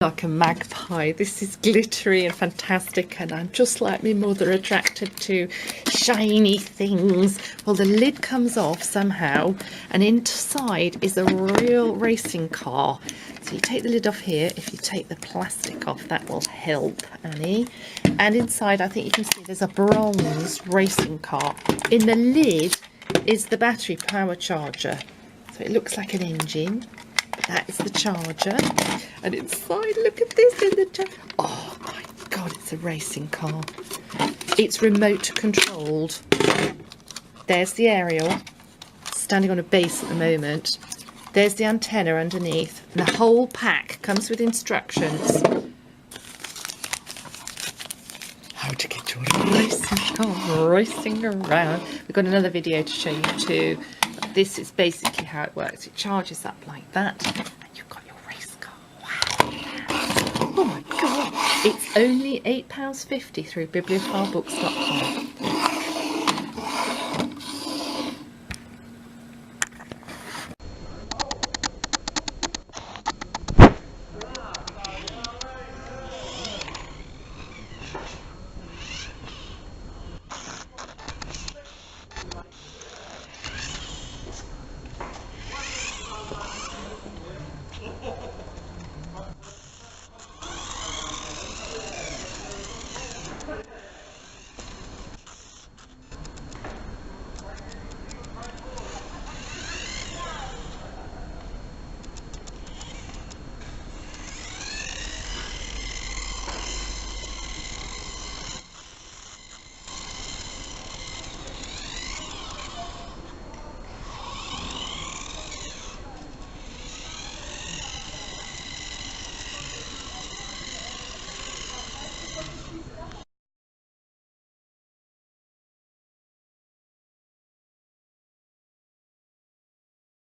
Like a magpie. This is glittery and fantastic, and I'm just like my mother, attracted to shiny things. Well, the lid comes off somehow, and inside is a real racing car. So you take the lid off here. If you take the plastic off, that will help, Annie. And inside, I think you can see there's a bronze racing car. In the lid is the battery power charger. So it looks like an engine. That is the charger, and inside, look at this in the oh my god, it's a racing car. It's remote controlled. There's the aerial, standing on a base at the moment. There's the antenna underneath, and the whole pack comes with instructions how to get your racing car racing around. We've got another video to show you too. This is basically how it works. It charges up like that, and you've got your race car. Wow. Oh my god. It's only £8.50 through bibliophilebooks.com.